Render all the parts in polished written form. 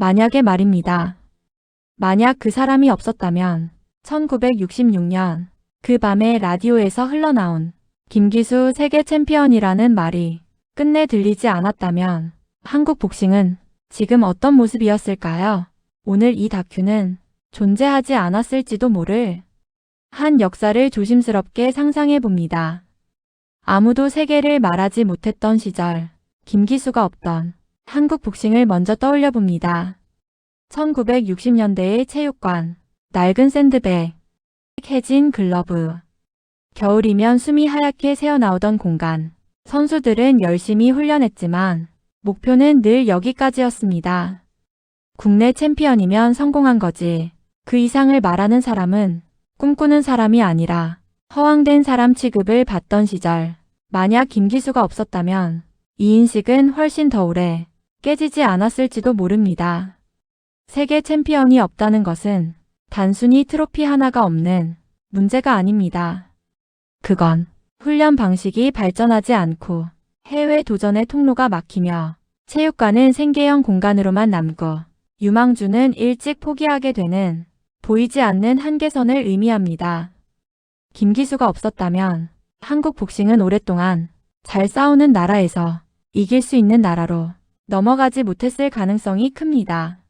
만약에 말입니다. 만약 그 사람이 없었다면 1966년 그 밤에 라디오에서 흘러나온 김기수 세계 챔피언이라는 말이 끝내 들리지 않았다면 한국 복싱은 지금 어떤 모습이었을까요? 오늘 이 다큐는 존재하지 않았을지도 모를 한 역사를 조심스럽게 상상해 봅니다. 아무도 세계를 말하지 못했던 시절, 김기수가 없던 한국 복싱을 먼저 떠올려 봅니다. 1960년대의 체육관, 낡은 샌드백, 해진 글러브, 겨울이면 숨이 하얗게 새어나오던 공간. 선수들은 열심히 훈련했지만 목표는 늘 여기까지였습니다. 국내 챔피언이면 성공한 거지. 그 이상을 말하는 사람은 꿈꾸는 사람이 아니라 허황된 사람 취급을 받던 시절. 만약 김기수가 없었다면 이 인식은 훨씬 더 오래 깨지지 않았을지도 모릅니다. 세계 챔피언이 없다는 것은 단순히 트로피 하나가 없는 문제가 아닙니다. 그건 훈련 방식이 발전하지 않고 해외 도전의 통로가 막히며 체육관은 생계형 공간으로만 남고 유망주는 일찍 포기하게 되는 보이지 않는 한계선을 의미합니다. 김기수가 없었다면 한국 복싱은 오랫동안 잘 싸우는 나라에서 이길 수 있는 나라로 넘어가지 못했을 가능성이 큽니다.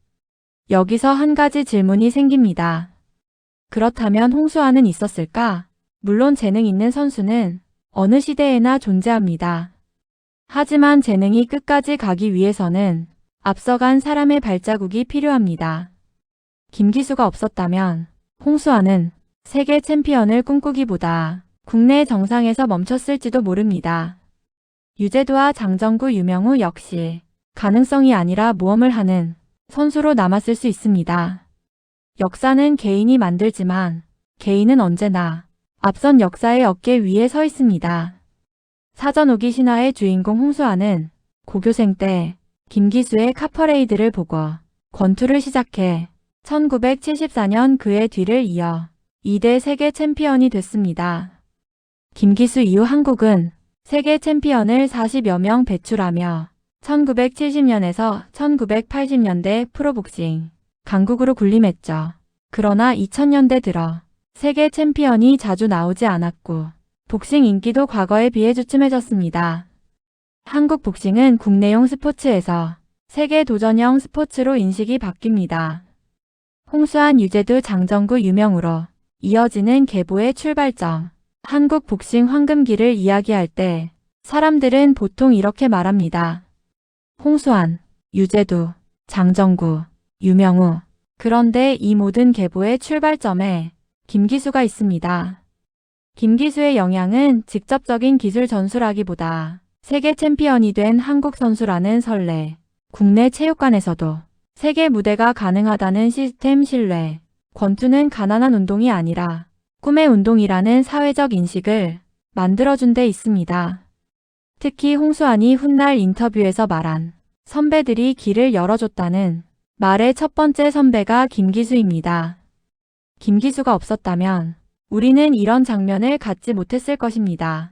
여기서 한 가지 질문이 생깁니다. 그렇다면 홍수아는 있었을까? 물론 재능 있는 선수는 어느 시대에나 존재합니다. 하지만 재능이 끝까지 가기 위해서는 앞서간 사람의 발자국이 필요합니다. 김기수가 없었다면 홍수아는 세계 챔피언을 꿈꾸기보다 국내 정상에서 멈췄을지도 모릅니다. 유재두와 장정구, 유명우 역시 가능성이 아니라 모험을 하는 선수로 남았을 수 있습니다. 역사는 개인이 만들지만 개인은 언제나 앞선 역사의 어깨 위에 서 있습니다. 사전오기 신화의 주인공 홍수아는 고교생 때 김기수의 카퍼레이드를 보고 권투를 시작해 1974년 그의 뒤를 이어 2대 세계 챔피언이 됐습니다. 김기수 이후 한국은 세계 챔피언을 40여 명 배출하며 1970년에서 1980년대 프로복싱 강국으로 군림했죠. 그러나 2000년대 들어 세계 챔피언이 자주 나오지 않았고 복싱 인기도 과거에 비해 주춤해졌습니다. 한국 복싱은 국내용 스포츠에서 세계 도전형 스포츠로 인식이 바뀝니다. 홍수환, 유재두, 장정구, 유명우로 이어지는 계보의 출발점. 한국 복싱 황금기를 이야기할 때 사람들은 보통 이렇게 말합니다. 홍수환, 유재두, 장정구, 유명우. 그런데 이 모든 계보의 출발점에 김기수가 있습니다. 김기수의 영향은 직접적인 기술 전수라기보다 세계 챔피언이 된 한국 선수라는 설레, 국내 체육관에서도 세계 무대가 가능하다는 시스템 신뢰, 권투는 가난한 운동이 아니라 꿈의 운동이라는 사회적 인식을 만들어준 데 있습니다. 특히 홍수환이 훗날 인터뷰에서 말한 선배들이 길을 열어줬다는 말의 첫 번째 선배가 김기수입니다. 김기수가 없었다면 우리는 이런 장면을 갖지 못했을 것입니다.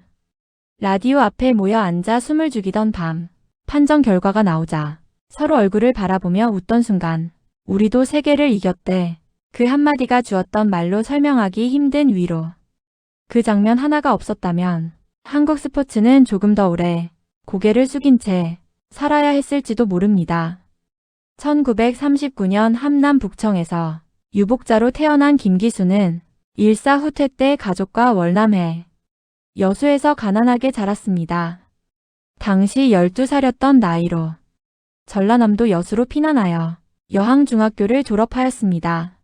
라디오 앞에 모여 앉아 숨을 죽이던 밤, 판정 결과가 나오자 서로 얼굴을 바라보며 웃던 순간 우리도 세계를 이겼대. 그 한마디가 주었던 말로 설명하기 힘든 위로. 그 장면 하나가 없었다면 한국 스포츠는 조금 더 오래 고개를 숙인 채 살아야 했을지도 모릅니다. 1939년 함남 북청에서 유복자로 태어난 김기수는 일사후퇴 때 가족과 월남해 여수에서 가난하게 자랐습니다. 당시 12살이었던 나이로 전라남도 여수로 피난하여 여항중학교를 졸업하였습니다.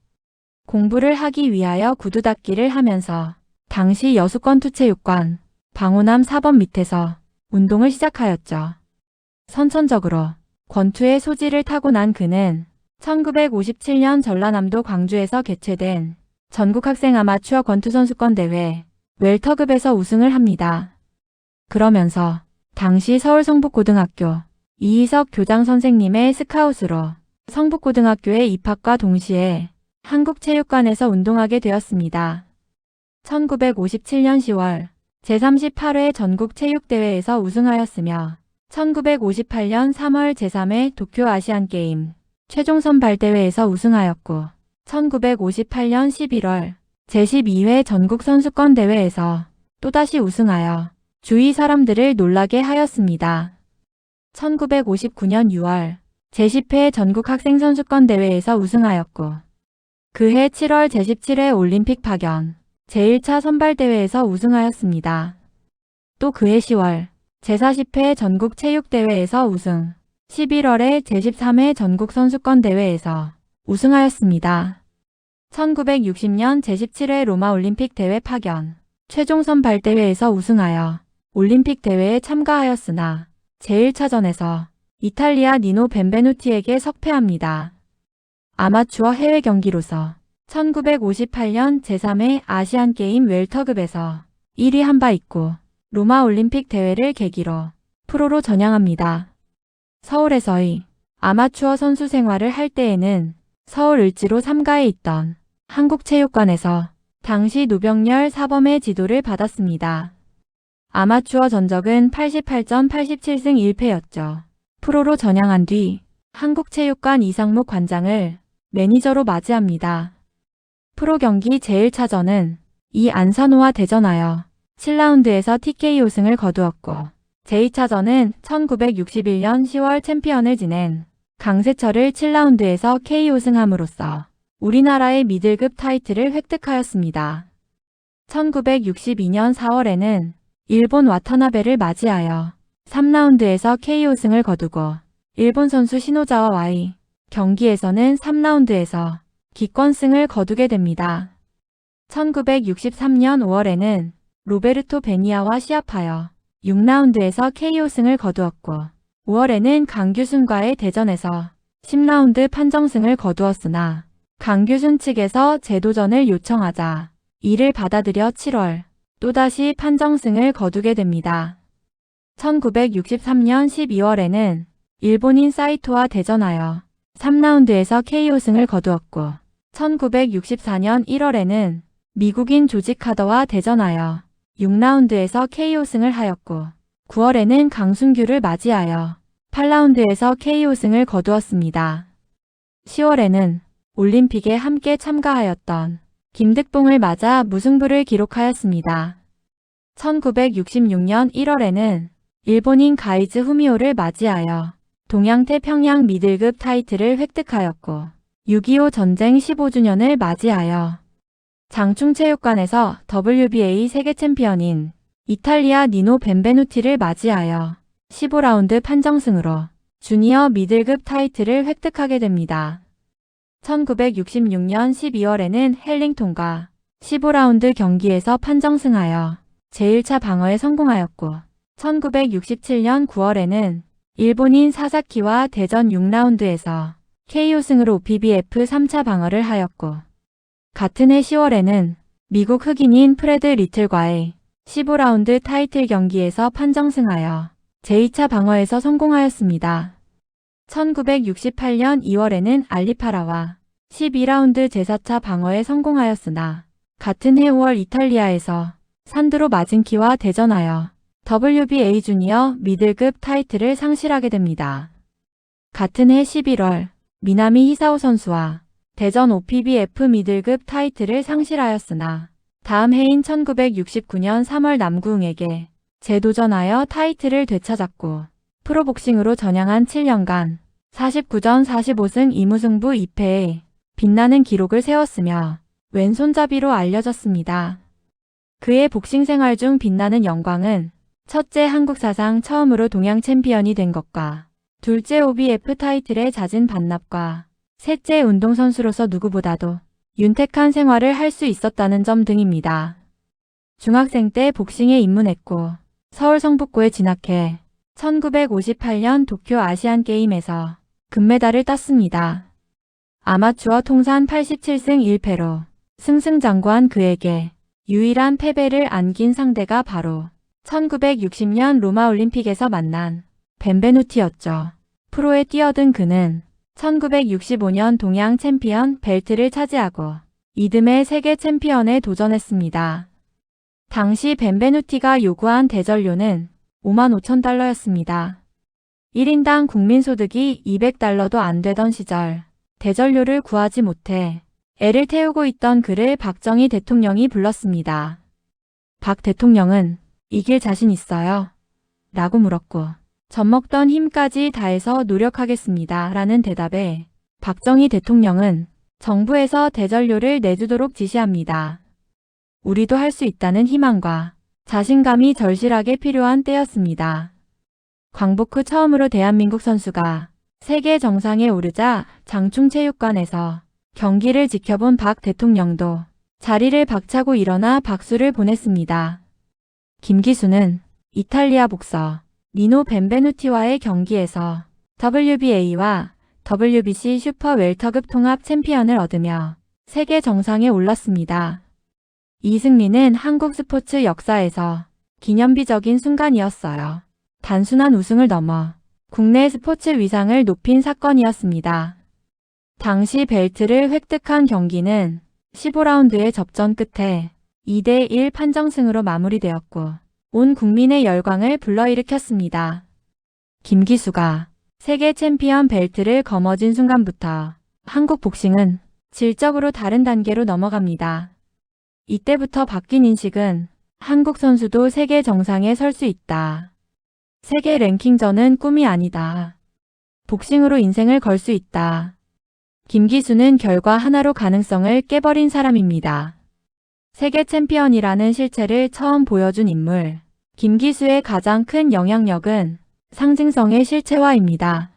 공부를 하기 위하여 구두 닦기를 하면서 당시 여수권투체육관 방호남 4번 밑에서 운동을 시작하였죠. 선천적으로 권투의 소질을 타고난 그는 1957년 전라남도 광주에서 개최된 전국학생 아마추어 권투선수권 대회 웰터급에서 우승을 합니다. 그러면서 당시 서울 성북고등학교 이희석 교장 선생님의 스카웃으로 성북고등학교에 입학과 동시에 한국체육관에서 운동하게 되었습니다. 1957년 10월 제38회 전국체육대회에서 우승하였으며 1958년 3월 제3회 도쿄아시안게임 최종 선발대회에서 우승하였고 1958년 11월 제12회 전국선수권대회에서 또다시 우승하여 주위 사람들을 놀라게 하였습니다. 1959년 6월 제10회 전국학생선수권대회에서 우승하였고 그해 7월 제17회 올림픽 파견 제1차 선발대회에서 우승하였습니다. 또 그해 10월 제40회 전국체육대회에서 우승, 11월에 제13회 전국선수권대회에서 우승하였습니다. 1960년 제17회 로마올림픽 대회 파견, 최종 선발대회에서 우승하여 올림픽 대회에 참가하였으나 제1차전에서 이탈리아 니노 벤베누티에게 석패합니다. 아마추어 해외 경기로서 1958년 제3회 아시안게임 웰터급에서 1위 한 바 있고 로마 올림픽 대회를 계기로 프로로 전향합니다. 서울에서의 아마추어 선수 생활을 할 때에는 서울 을지로 3가에 있던 한국체육관에서 당시 노병렬 사범의 지도를 받았습니다. 아마추어 전적은 88전 87승 1패였죠. 프로로 전향한 뒤 한국체육관 이상목 관장을 매니저로 맞이합니다. 프로 경기 제1차전은 이 안산호와 대전하여 7라운드에서 TKO 승을 거두었고 제2차전은 1961년 10월 챔피언을 지낸 강세철을 7라운드에서 KO 승함으로써 우리나라의 미들급 타이틀을 획득하였습니다. 1962년 4월에는 일본 와타나베를 맞이하여 3라운드에서 KO 승을 거두고 일본 선수 시노자와와의 경기에서는 3라운드에서 기권승을 거두게 됩니다. 1963년 5월에는 로베르토 베니아와 시합하여 6라운드에서 KO승을 거두었고 5월에는 강규순과의 대전에서 10라운드 판정승을 거두었으나 강규순 측에서 재도전을 요청하자 이를 받아들여 7월 또다시 판정승을 거두게 됩니다. 1963년 12월에는 일본인 사이토와 대전하여 3라운드에서 KO승을 거두었고 1964년 1월에는 미국인 조지 카더와 대전하여 6라운드에서 KO승을 하였고 9월에는 강순규를 맞이하여 8라운드에서 KO승을 거두었습니다. 10월에는 올림픽에 함께 참가하였던 김득봉을 맞아 무승부를 기록하였습니다. 1966년 1월에는 일본인 가이즈 후미오를 맞이하여 동양태평양 미들급 타이틀을 획득하였고 6.25 전쟁 15주년을 맞이하여 장충체육관에서 WBA 세계 챔피언인 이탈리아 니노 벤베누티를 맞이하여 15라운드 판정승으로 주니어 미들급 타이틀을 획득하게 됩니다. 1966년 12월에는 헬링턴과 15라운드 경기에서 판정승하여 제1차 방어에 성공하였고 1967년 9월에는 일본인 사사키와 대전 6라운드에서 KO승으로 PBF 3차 방어를 하였고 같은 해 10월에는 미국 흑인인 프레드 리틀과의 15라운드 타이틀 경기에서 판정승하여 제2차 방어에서 성공하였습니다. 1968년 2월에는 알리파라와 12라운드 제4차 방어에 성공하였으나 같은 해 5월 이탈리아에서 산드로 마진키와 대전하여 WBA 주니어 미들급 타이틀을 상실하게 됩니다. 같은 해 11월 미나미 히사오 선수와 대전 OPBF 미들급 타이틀을 상실하였으나 다음 해인 1969년 3월 남구응에게 재도전하여 타이틀을 되찾았고 프로복싱으로 전향한 7년간 49전 45승 2무승부 2패에 빛나는 기록을 세웠으며 왼손잡이로 알려졌습니다. 그의 복싱 생활 중 빛나는 영광은 첫째 한국 사상 처음으로 동양 챔피언이 된 것과 둘째 OBF 타이틀의 잦은 반납과 셋째 운동선수로서 누구보다도 윤택한 생활을 할 수 있었다는 점 등입니다. 중학생 때 복싱에 입문했고 서울 성북고에 진학해 1958년 도쿄 아시안게임에서 금메달을 땄습니다. 아마추어 통산 87승 1패로 승승장구한 그에게 유일한 패배를 안긴 상대가 바로 1960년 로마올림픽에서 만난 벤베누티였죠. 프로에 뛰어든 그는 1965년 동양 챔피언 벨트를 차지하고 이듬해 세계 챔피언에 도전했습니다. 당시 벤베누티가 요구한 대전료는 $55,000였습니다. 1인당 국민소득이 $200도 안 되던 시절 대전료를 구하지 못해 애를 태우고 있던 그를 박정희 대통령이 불렀습니다. 박 대통령은 이길 자신 있어요? 라고 물었고 젖먹던 힘까지 다해서 노력하겠습니다. 라는 대답에 박정희 대통령은 정부에서 대전료를 내주도록 지시합니다. 우리도 할 수 있다는 희망과 자신감이 절실하게 필요한 때였습니다. 광복 후 처음으로 대한민국 선수가 세계 정상에 오르자 장충체육관에서 경기를 지켜본 박 대통령도 자리를 박차고 일어나 박수를 보냈습니다. 김기수는 이탈리아 복서 니노 벤베누티와의 경기에서 WBA와 WBC 슈퍼 웰터급 통합 챔피언을 얻으며 세계 정상에 올랐습니다. 이 승리는 한국 스포츠 역사에서 기념비적인 순간이었어요. 단순한 우승을 넘어 국내 스포츠 위상을 높인 사건이었습니다. 당시 벨트를 획득한 경기는 15라운드의 접전 끝에 2대1 판정승으로 마무리되었고 온 국민의 열광을 불러일으켰습니다. 김기수가 세계 챔피언 벨트를 거머쥔 순간부터 한국 복싱은 질적으로 다른 단계로 넘어갑니다. 이때부터 바뀐 인식은 한국 선수도 세계 정상에 설 수 있다. 세계 랭킹전은 꿈이 아니다. 복싱으로 인생을 걸 수 있다. 김기수는 결과 하나로 가능성을 깨버린 사람입니다. 세계 챔피언이라는 실체를 처음 보여준 인물. 김기수의 가장 큰 영향력은 상징성의 실체화입니다.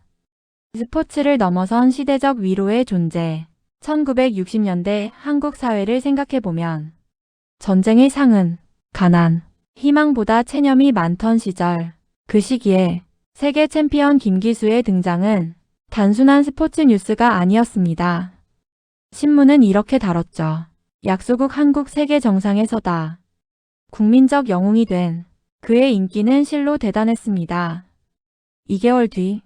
스포츠를 넘어선 시대적 위로의 존재. 1960년대 한국 사회를 생각해보면 전쟁의 상은 가난, 희망보다 체념이 많던 시절. 그 시기에 세계 챔피언 김기수의 등장은 단순한 스포츠 뉴스가 아니었습니다. 신문은 이렇게 다뤘죠. 약소국 한국 세계 정상에 서다. 국민적 영웅이 된 그의 인기는 실로 대단했습니다. 2개월 뒤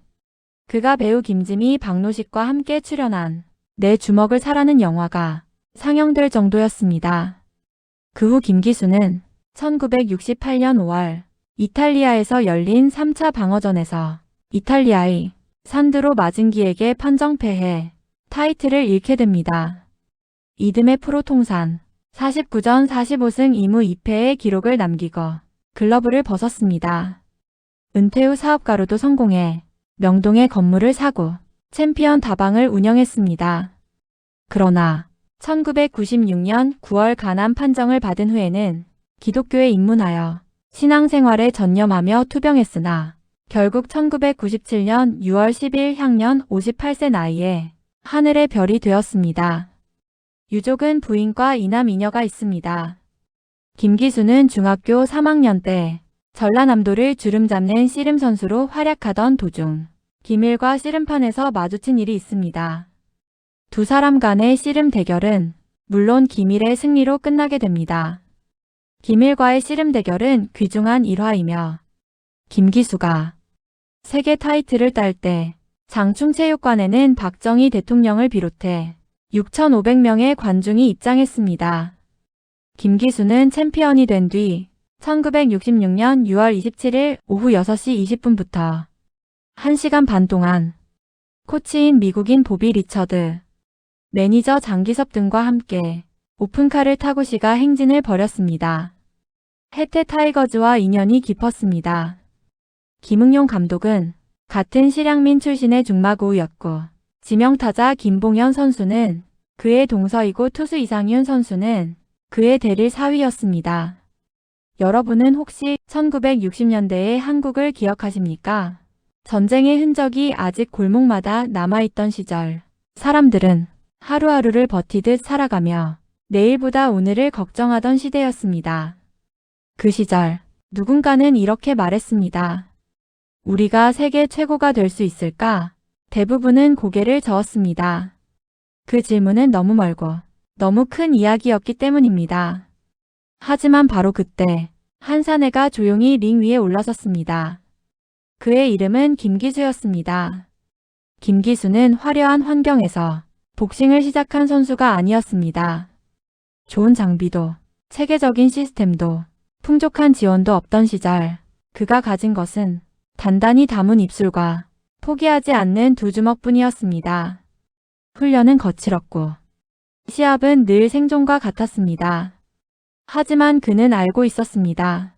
그가 배우 김지미 박노식과 함께 출연한 내 주먹을 사라는 영화가 상영될 정도였습니다. 그 후 김기수는 1968년 5월 이탈리아에서 열린 3차 방어전에서 이탈리아의 산드로 마징기에게 판정패해 타이틀을 잃게 됩니다. 이듬해 프로 통산 49전 45승 2무 2패의 기록을 남기고 글러브를 벗었습니다. 은퇴 후 사업가로도 성공해 명동의 건물을 사고 챔피언 다방을 운영했습니다. 그러나 1996년 9월 간암 판정을 받은 후에는 기독교에 입문하여 신앙생활에 전념하며 투병했으나 결국 1997년 6월 10일 향년 58세 나이에 하늘의 별이 되었습니다. 유족은 부인과 이남 이녀가 있습니다. 김기수는 중학교 3학년 때 전라남도를 주름잡는 씨름 선수로 활약하던 도중 기밀과 씨름판에서 마주친 일이 있습니다. 두 사람 간의 씨름 대결은 물론 기밀의 승리로 끝나게 됩니다. 기밀과의 씨름 대결은 귀중한 일화이며 김기수가 세계 타이틀을 딸 때 장충체육관에는 박정희 대통령을 비롯해 6,500명의 관중이 입장했습니다. 김기수는 챔피언이 된 뒤 1966년 6월 27일 오후 6시 20분부터 1시간 반 동안 코치인 미국인 보비 리처드, 매니저 장기섭 등과 함께 오픈카를 타고 시가 행진을 벌였습니다. 해태 타이거즈와 인연이 깊었습니다. 김응용 감독은 같은 실향민 출신의 중마고우였고 지명타자 김봉현 선수는 그의 동서이고 투수 이상윤 선수는 그의 대릴 사위였습니다. 여러분은 혹시 1960년대의 한국을 기억하십니까? 전쟁의 흔적이 아직 골목마다 남아있던 시절, 사람들은 하루하루를 버티듯 살아가며 내일보다 오늘을 걱정하던 시대였습니다. 그 시절 누군가는 이렇게 말했습니다. 우리가 세계 최고가 될 수 있을까? 대부분은 고개를 저었습니다. 그 질문은 너무 멀고 너무 큰 이야기였기 때문입니다. 하지만 바로 그때 한 사내가 조용히 링 위에 올라섰습니다. 그의 이름은 김기수였습니다. 김기수는 화려한 환경에서 복싱을 시작한 선수가 아니었습니다. 좋은 장비도, 체계적인 시스템도, 풍족한 지원도 없던 시절 그가 가진 것은 단단히 담은 입술과 포기하지 않는 두 주먹뿐이었습니다. 훈련은 거칠었고 시합은 늘 생존과 같았습니다. 하지만 그는 알고 있었습니다.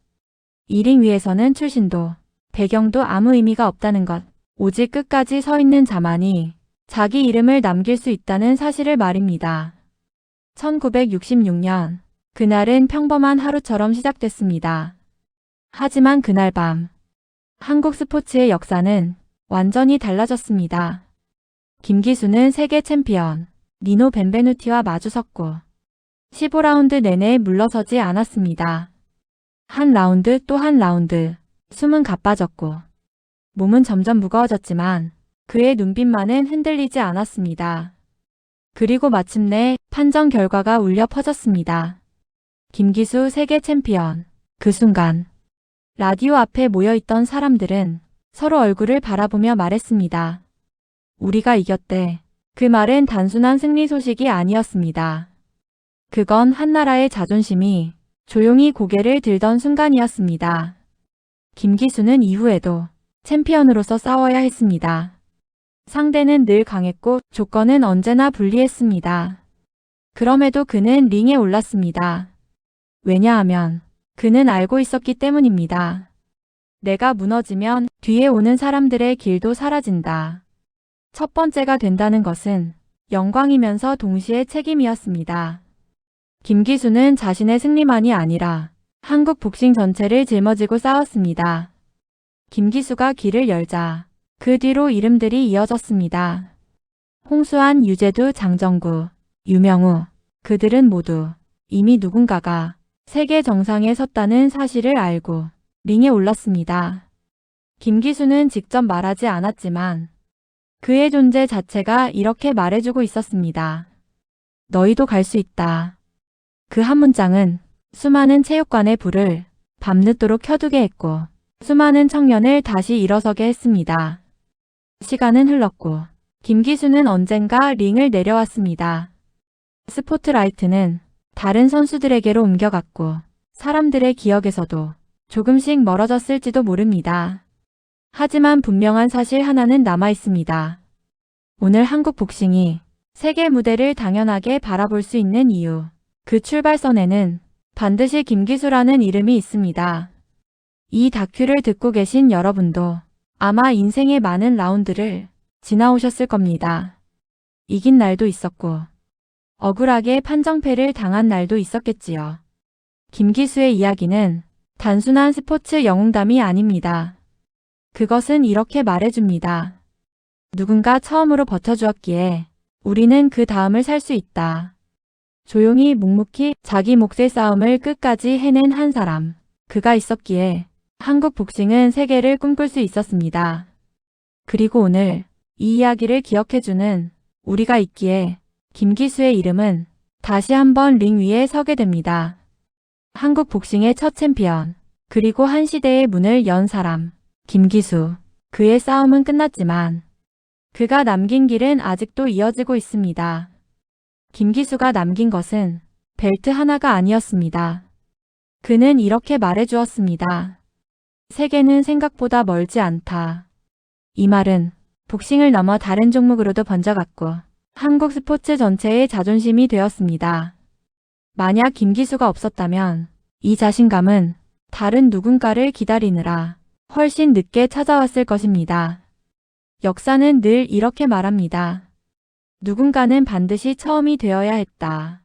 이 링 위에서는 출신도 배경도 아무 의미가 없다는 것. 오직 끝까지 서 있는 자만이 자기 이름을 남길 수 있다는 사실을 말입니다. 1966년 그날은 평범한 하루처럼 시작됐습니다. 하지만 그날 밤 한국 스포츠의 역사는 완전히 달라졌습니다. 김기수는 세계 챔피언 니노 벤베누티와 마주섰고 15라운드 내내 물러서지 않았습니다. 한 라운드 또 한 라운드 숨은 가빠졌고 몸은 점점 무거워졌지만 그의 눈빛만은 흔들리지 않았습니다. 그리고 마침내 판정 결과가 울려 퍼졌습니다. 김기수 세계 챔피언. 그 순간 라디오 앞에 모여있던 사람들은 서로 얼굴을 바라보며 말했습니다. 우리가 이겼대. 그 말은 단순한 승리 소식이 아니었습니다. 그건 한 나라의 자존심이 조용히 고개를 들던 순간이었습니다. 김기수는 이후에도 챔피언으로서 싸워야 했습니다. 상대는 늘 강했고 조건은 언제나 불리했습니다. 그럼에도 그는 링에 올랐습니다. 왜냐하면 그는 알고 있었기 때문입니다. 내가 무너지면 뒤에 오는 사람들의 길도 사라진다. 첫 번째가 된다는 것은 영광이면서 동시에 책임이었습니다. 김기수는 자신의 승리만이 아니라 한국 복싱 전체를 짊어지고 싸웠습니다. 김기수가 길을 열자 그 뒤로 이름들이 이어졌습니다. 홍수환, 유재두, 장정구, 유명우, 그들은 모두 이미 누군가가 세계 정상에 섰다는 사실을 알고 링에 올랐습니다. 김기수는 직접 말하지 않았지만 그의 존재 자체가 이렇게 말해주고 있었습니다. 너희도 갈 수 있다. 그 한 문장은 수많은 체육관의 불을 밤늦도록 켜두게 했고 수많은 청년을 다시 일어서게 했습니다. 시간은 흘렀고 김기수는 언젠가 링을 내려왔습니다. 스포트라이트는 다른 선수들에게로 옮겨갔고 사람들의 기억에서도 조금씩 멀어졌을지도 모릅니다. 하지만 분명한 사실 하나는 남아있습니다. 오늘 한국 복싱이 세계 무대를 당연하게 바라볼 수 있는 이유. 그 출발선에는 반드시 김기수라는 이름이 있습니다. 이 다큐를 듣고 계신 여러분도 아마 인생의 많은 라운드를 지나오셨을 겁니다. 이긴 날도 있었고 억울하게 판정패를 당한 날도 있었겠지요. 김기수의 이야기는 단순한 스포츠 영웅담이 아닙니다. 그것은 이렇게 말해줍니다. 누군가 처음으로 버텨주었기에 우리는 그 다음을 살 수 있다. 조용히 묵묵히 자기 몫의 싸움을 끝까지 해낸 한 사람. 그가 있었기에 한국 복싱은 세계를 꿈꿀 수 있었습니다. 그리고 오늘 이 이야기를 기억해주는 우리가 있기에 김기수의 이름은 다시 한번 링 위에 서게 됩니다. 한국 복싱의 첫 챔피언, 그리고 한 시대의 문을 연 사람, 김기수. 그의 싸움은 끝났지만 그가 남긴 길은 아직도 이어지고 있습니다. 김기수가 남긴 것은 벨트 하나가 아니었습니다. 그는 이렇게 말해주었습니다. 세계는 생각보다 멀지 않다. 이 말은 복싱을 넘어 다른 종목으로도 번져갔고 한국 스포츠 전체의 자존심이 되었습니다. 만약 김기수가 없었다면 이 자신감은 다른 누군가를 기다리느라 훨씬 늦게 찾아왔을 것입니다. 역사는 늘 이렇게 말합니다. 누군가는 반드시 처음이 되어야 했다.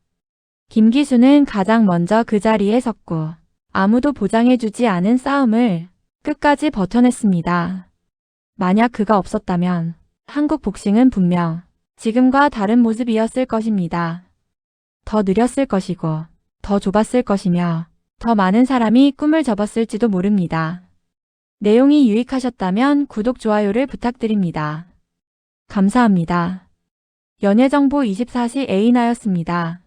김기수는 가장 먼저 그 자리에 섰고 아무도 보장해주지 않은 싸움을 끝까지 버텨냈습니다. 만약 그가 없었다면 한국 복싱은 분명 지금과 다른 모습이었을 것입니다. 더 느렸을 것이고 더 좁았을 것이며 더 많은 사람이 꿈을 접었을지도 모릅니다. 내용이 유익하셨다면 구독, 좋아요를 부탁드립니다. 감사합니다. 연예정보 24시 에이나였습니다.